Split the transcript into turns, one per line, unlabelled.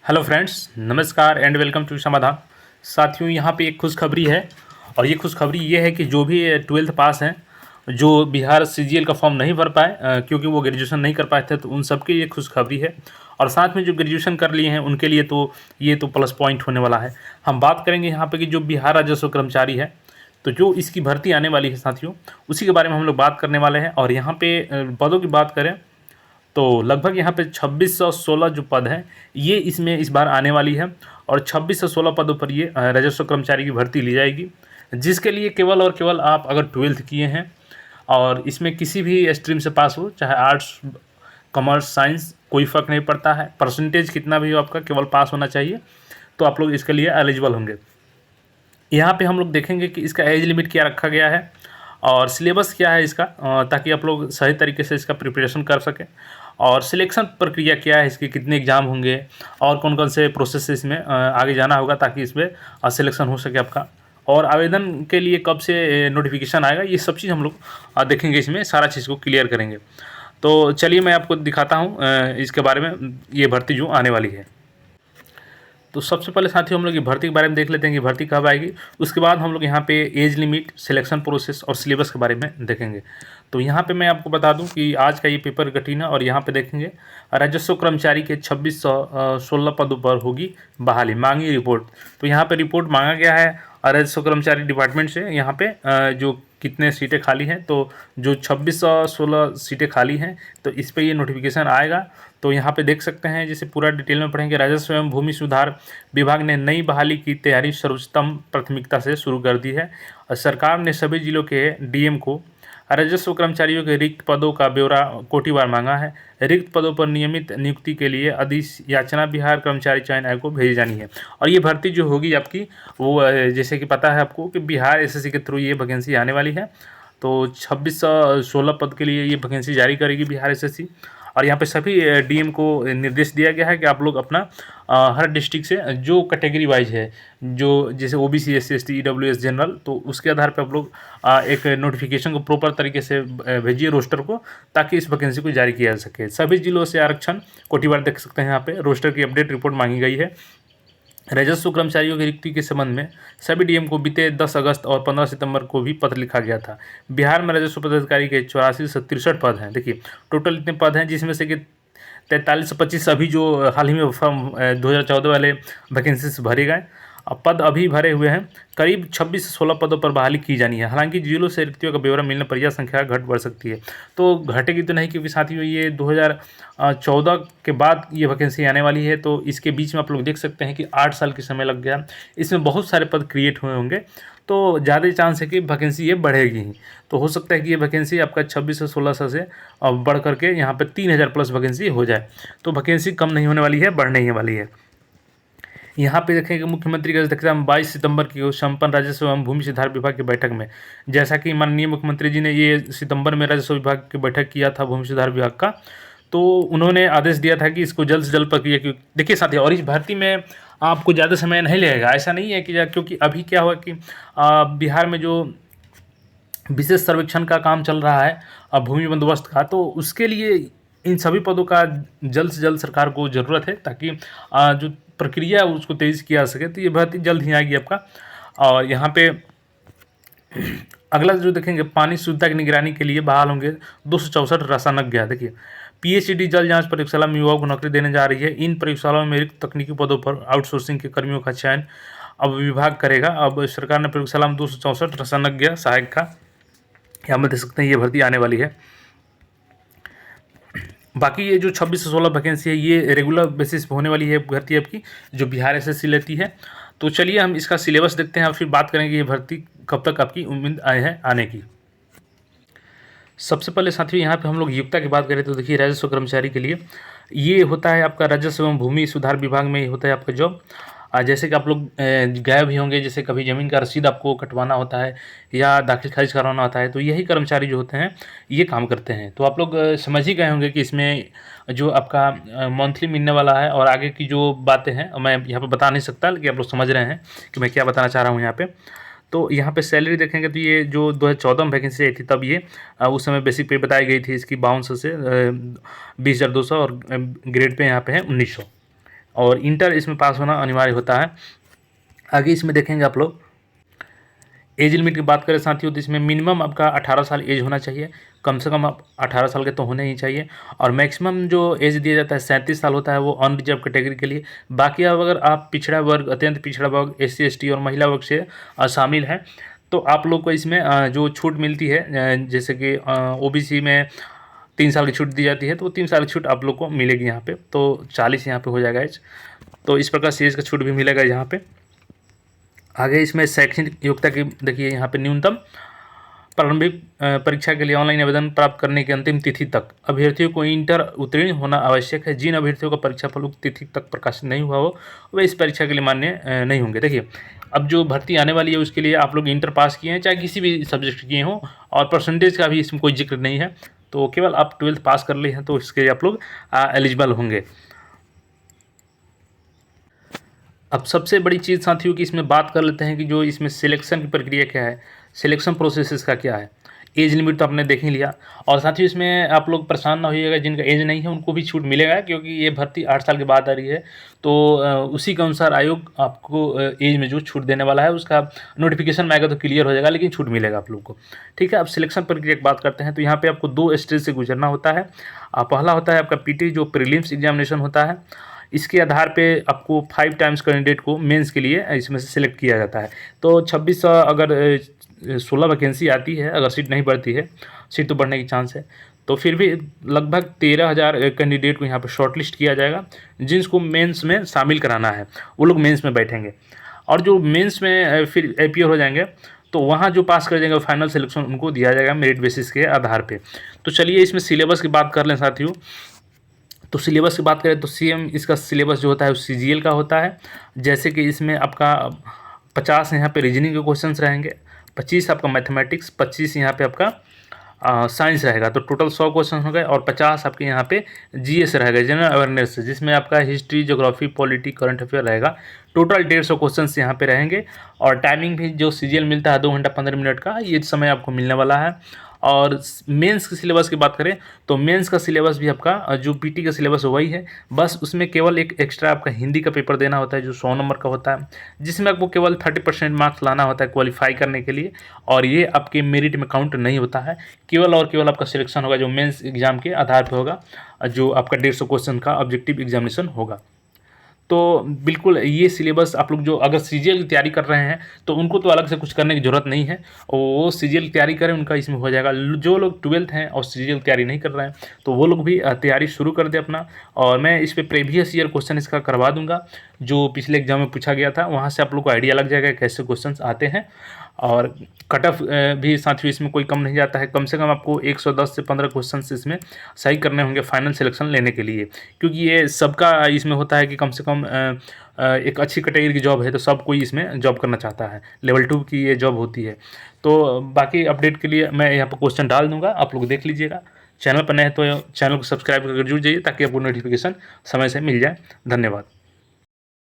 Hello friends, नमस्कार and welcome to समाधान। साथियों, यहाँ पे एक खुशखबरी है और ये खुशखबरी ये है कि जो भी 12th पास हैं, जो बिहार सीजीएल का फॉर्म नहीं भर पाए क्योंकि वो ग्रेजुएशन नहीं कर पाए थे, तो उन सबके ये खुशखबरी है। और साथ में जो ग्रेजुएशन कर लिए हैं उनके लिए तो ये तो प्लस पॉइंट होने वाला है। हम बात करेंगे यहाँ पे कि जो बिहार राजस्व कर्मचारी है, तो जो इसकी भर्ती आने वाली है साथियों, उसी के बारे में हम लोग बात करने वाले हैं। और यहाँ पे पदों की बात करें तो लगभग यहाँ पे 2616 जो पद हैं ये इसमें इस बार आने वाली है। और 26 से 16 पदों पर ये राजस्व कर्मचारी की भर्ती ली जाएगी, जिसके लिए केवल और केवल आप अगर 12th किए हैं और इसमें किसी भी स्ट्रीम से पास हो, चाहे आर्ट्स, कॉमर्स, साइंस, कोई फ़र्क नहीं पड़ता है। परसेंटेज कितना भी हो आपका, केवल पास होना चाहिए, तो आप लोग इसके लिए एलिजिबल होंगे। यहाँ पे हम लोग देखेंगे कि इसका एज लिमिट क्या रखा गया है और सिलेबस क्या है इसका, ताकि आप लोग सही तरीके से इसका प्रिपरेशन कर सकें। और सिलेक्शन प्रक्रिया क्या है इसकी, कितने एग्ज़ाम होंगे और कौन कौन से प्रोसेस इसमें आगे जाना होगा ताकि इसमें सिलेक्शन हो सके आपका। और आवेदन के लिए कब से नोटिफिकेशन आएगा, ये सब चीज़ हम लोग देखेंगे, इसमें सारा चीज़ को क्लियर करेंगे। तो चलिए मैं आपको दिखाता हूँ इसके बारे में, ये भर्ती जो आने वाली है। तो सबसे पहले साथियों हम लोग ये भर्ती के बारे में देख लेते हैं कि भर्ती कब आएगी। उसके बाद हम लोग यहाँ पे एज लिमिट, सिलेक्शन प्रोसेस और सिलेबस के बारे में देखेंगे। तो यहाँ पे मैं आपको बता दूं कि आज का ये पेपर कठिन है और यहाँ पे देखेंगे राजस्व कर्मचारी के 2616 पदों पर होगी बहाली, मांगी रिपोर्ट। तो यहाँ पे रिपोर्ट मांगा गया है राजस्व कर्मचारी डिपार्टमेंट से। यहाँ पे जो कितने सीटें खाली हैं, तो जो 2616 सीटें खाली हैं, तो इस पर ये नोटिफिकेशन आएगा। तो यहाँ पे देख सकते हैं, जिसे पूरा डिटेल में पढ़ेंगे। राजस्व एवं भूमि सुधार विभाग ने नई बहाली की तैयारी सर्वोच्चतम प्राथमिकता से शुरू कर दी है। और सरकार ने सभी जिलों के डीएम को राजस्व कर्मचारियों के रिक्त पदों का ब्यौरा कोटिवार मांगा है। रिक्त पदों पर नियमित नियुक्ति के लिए अधियाचना बिहार कर्मचारी चयन आयोग को भेजी जानी है। और ये भर्ती जो होगी आपकी, वो जैसे कि पता है आपको कि बिहार एसएससी के थ्रू ये वैकेंसी आने वाली है। तो 2616 पद के लिए ये वैकेंसी जारी करेगी बिहार एसएससी। और यहाँ पे सभी डीएम को निर्देश दिया गया है कि आप लोग अपना हर डिस्ट्रिक्ट से जो कैटेगरी वाइज है, जो जैसे OBC, SC, ST, EWS, general, तो उसके आधार पे आप लोग एक नोटिफिकेशन को प्रॉपर तरीके से भेजिए रोस्टर को, ताकि इस वैकेंसी को जारी किया जा सके। सभी जिलों से आरक्षण कोटिवार देख सकते हैं यहाँ पे। रोस्टर की अपडेट रिपोर्ट मांगी गई है। राजस्व कर्मचारियों की रिक्ति के संबंध में सभी डीएम को बीते 10 अगस्त और 15 सितंबर को भी पत्र लिखा गया था। बिहार में राजस्व पदाधिकारी के 84 से 63 पद हैं। देखिए टोटल इतने पद हैं, जिसमें से कि 43 से 25 अभी जो हाल ही में फॉर्म 2014 वाले वैकेंसी से भरे गए, पद अभी भरे हुए हैं। करीब 26 से 16 पदों पर बहाली की जानी है। हालांकि जिलों से रिक्तियों का ब्यौरा मिलने पर यह संख्या घट बढ़ सकती है। तो घटेगी तो नहीं, क्योंकि साथियों ये 2014 के बाद ये वैकेंसी आने वाली है। तो इसके बीच में आप लोग देख सकते हैं कि 8 साल के समय लग गया। इसमें बहुत सारे पद क्रिएट हुए होंगे, तो ज़्यादा चांस है कि वैकेंसी ये बढ़ेगी ही। तो हो सकता है कि ये वैकेंसी आपका 26 से 16 से बढ़ करके यहाँ पे 3000 प्लस वैकेंसी हो जाए। तो वैकेंसी कम नहीं होने वाली है, बढ़ने ही वाली है। यहाँ पे देखें कि मुख्यमंत्री की अध्यक्षता में 22 सितंबर की संपन्न राजस्व एवं भूमि सुधार विभाग की बैठक में, जैसा कि माननीय मुख्यमंत्री जी ने ये सितंबर में राजस्व विभाग की बैठक किया था भूमि सुधार विभाग का, तो उन्होंने आदेश दिया था कि इसको जल्द से जल्द प्रक्रिया की। देखिए साथियों, और इस भर्ती में आपको ज़्यादा समय नहीं लगेगा, ऐसा नहीं है कि क्योंकि अभी क्या हुआ कि बिहार में जो विशेष सर्वेक्षण का काम चल रहा है भूमि बंदोबस्त का, तो उसके लिए इन सभी पदों का जल्द से जल्द सरकार को ज़रूरत है, ताकि जो प्रक्रिया है उसको तेज़ किया जा सके। तो ये भर्ती जल्द ही आएगी आपका। और यहाँ पे अगला जो देखेंगे, पानी शुद्धता की निगरानी के लिए बहाल होंगे 264 रसायनज्ञ। देखिए पीएचईडी जल जांच प्रयोगशाला में युवाओं को नौकरी देने जा रही है। इन प्रयोगशालाओं में रिक्त तकनीकी पदों पर आउटसोर्सिंग के कर्मियों का चयन अब विभाग करेगा। अब सरकार ने प्रयोगशाला में 264 रसायनज्ञ सहायक का, यहाँ में देख सकते हैं ये भर्ती आने वाली है। बाकी ये जो 26 से 16 वैकेंसी है, ये रेगुलर बेसिस पे होने वाली है भर्ती आपकी, जो बिहार एसएससी लेती है। तो चलिए हम इसका सिलेबस देखते हैं और फिर बात करेंगे ये भर्ती कब तक आपकी उम्मीद है आने की। सबसे पहले साथियों यहाँ पे हम लोग योग्यता की बात करें तो देखिए, राजस्व कर्मचारी के लिए ये होता है आपका राजस्व एवं भूमि सुधार विभाग में ये होता है आपका जॉब। जैसे कि आप लोग गए भी होंगे, जैसे कभी ज़मीन का रसीद आपको कटवाना होता है या दाखिल खारिज करवाना होता है, तो यही कर्मचारी जो होते हैं ये काम करते हैं। तो आप लोग समझ ही गए होंगे कि इसमें जो आपका मंथली मिलने वाला है और आगे की जो बातें हैं मैं यहाँ पे बता नहीं सकता, लेकिन आप लोग समझ रहे हैं कि मैं क्या बताना चाह रहा हूँ यहाँ पे। तो यहाँ पे सैलरी देखेंगे तो ये जो 2014 में वैकेंसी आई थी, तब ये उस समय बेसिक पे बताई गई थी इसकी 5200 से 20,200, और ग्रेड पे यहाँ पे है 1900। और इंटर इसमें पास होना अनिवार्य होता है। आगे इसमें देखेंगे आप लोग एज लिमिट की बात करें साथियों, तो इसमें मिनिमम आपका 18 साल एज होना चाहिए, कम से कम आप 18 साल के तो होने ही चाहिए। और मैक्सिमम जो एज दिया जाता है 37 साल होता है, वो अनरिजर्व कैटेगरी के लिए। बाकी अब अगर आप पिछड़ा वर्ग, अत्यंत पिछड़ा वर्ग, SC ST और महिला वर्ग से शामिल हैं, तो आप लोग को इसमें जो छूट मिलती है, जैसे कि OBC में 3 साल की छूट दी जाती है, तो 3 साल की छूट आप लोग को मिलेगी यहाँ पे, तो 40 यहाँ पे हो जाएगा एज। तो इस प्रकार से एज का छूट भी मिलेगा यहाँ पे। आगे इसमें शैक्षणिक योग्यता की देखिए, यहाँ पे न्यूनतम प्रारंभिक परीक्षा के लिए ऑनलाइन आवेदन प्राप्त करने की अंतिम तिथि तक अभ्यर्थियों को इंटर उत्तीर्ण होना आवश्यक है। जिन अभ्यर्थियों का परीक्षा फल उक्त तिथि तक प्रकाशित नहीं हुआ हो, वे इस परीक्षा के लिए मान्य नहीं होंगे। देखिए, अब जो भर्ती आने वाली है उसके लिए आप लोग इंटर पास किए हैं, चाहे किसी भी सब्जेक्ट किए हों, और परसेंटेज का भी इसमें कोई जिक्र नहीं है, तो केवल आप 12th पास कर लिए हैं तो इसके लिए आप लोग एलिजिबल होंगे। अब सबसे बड़ी चीज़ साथियों की इसमें बात कर लेते हैं कि जो इसमें सिलेक्शन की प्रक्रिया क्या है, सिलेक्शन प्रोसेस इसका क्या है। एज लिमिट तो आपने देख ही लिया, और साथियों इसमें आप लोग परेशान ना होइएगा, जिनका एज नहीं है उनको भी छूट मिलेगा, क्योंकि ये भर्ती 8 साल के बाद आ रही है, तो उसी के अनुसार आयोग आपको एज में जो छूट देने वाला है उसका नोटिफिकेशन में आएगा तो क्लियर हो जाएगा, लेकिन छूट मिलेगा आप लोग को। ठीक है, अब सिलेक्शन प्रक्रिया की बात करते हैं, तो यहाँ पर आपको 2 स्टेज से गुजरना होता है। पहला होता है आपका PT, जो प्रीलिम्स एग्जामिनेशन होता है। इसके आधार पे आपको 5 टाइम्स कैंडिडेट को मेंस के लिए इसमें से सिलेक्ट किया जाता है। तो 2600 अगर 16 वैकेंसी आती है, अगर सीट नहीं बढ़ती है, सीट तो बढ़ने की चांस है, तो फिर भी लगभग 13,000 कैंडिडेट को यहाँ पर शॉर्टलिस्ट किया जाएगा, जिनको मेंस में शामिल कराना है, वो लोग मेंस में बैठेंगे। और जो मेंस में फिर अपीयर हो जाएंगे, तो वहाँ जो पास कर जाएंगे फाइनल सिलेक्शन उनको दिया जाएगा मेरिट बेसिस के आधार पे। तो चलिए इसमें सिलेबस की बात कर लें साथियों। तो सिलेबस की बात करें तो सेम इसका सिलेबस जो होता है वो CGL का होता है। जैसे कि इसमें आपका 50 यहाँ पे रीजनिंग के क्वेश्चंस रहेंगे, 25 आपका मैथमेटिक्स, 25 यहाँ पे आपका साइंस रहेगा, तो टोटल 100 क्वेश्चन हो गए। और 50 आपके यहाँ पे GS रहेगा, जनरल अवेयरनेस, जिसमें आपका history, geography, polity, current affair रहेगा। टोटल 150 क्वेश्चन यहाँ पे रहेंगे। और टाइमिंग भी जो CGL मिलता है 2 घंटा 15 मिनट का, ये समय आपको मिलने वाला है। और मेंस के सिलेबस की बात करें तो मेंस का सिलेबस भी आपका जो PT का सिलेबस वही है, बस उसमें केवल एक एक्स्ट्रा आपका हिंदी का पेपर देना होता है, जो 100 नंबर का होता है, जिसमें आपको केवल 30% मार्क्स लाना होता है क्वालिफाई करने के लिए, और ये आपके मेरिट में काउंट नहीं होता है। केवल और केवल आपका सिलेक्शन होगा जो मेंस एग्जाम के आधार पर होगा, जो आपका 150 क्वेश्चन का ऑब्जेक्टिव एग्जामिनेशन होगा। तो बिल्कुल ये सिलेबस आप लोग जो अगर CGL की तैयारी कर रहे हैं तो उनको तो अलग से कुछ करने की ज़रूरत नहीं है, और वो CGL की तैयारी करें, उनका इसमें हो जाएगा। जो लोग 12th हैं और CGL की तैयारी नहीं कर रहे हैं तो वो लोग भी तैयारी शुरू कर दें अपना। और मैं इस पर प्रीवियस ईयर क्वेश्चन इसका करवा दूंगा, जो पिछले एग्जाम में पूछा गया था, वहाँ से आप लोग को आइडिया लग जाएगा कैसे क्वेश्चन आते हैं। और कट ऑफ भी साथियों इसमें कोई कम नहीं जाता है, कम से कम आपको 110 से 15 क्वेश्चन इसमें सही करने होंगे फाइनल सिलेक्शन लेने के लिए, क्योंकि ये सबका इसमें होता है कि कम से कम एक अच्छी कैटेगरी की जॉब है तो सब कोई इसमें जॉब करना चाहता है, लेवल 2 की ये जॉब होती है। तो बाकी अपडेट के लिए मैं यहाँ पर क्वेश्चन डाल दूँगा, आप लोग देख लीजिएगा। चैनल पर नए हैं तो चैनल को सब्सक्राइब करके जुड़ जाइए, ताकि आपको नोटिफिकेशन समय से मिल जाए। धन्यवाद।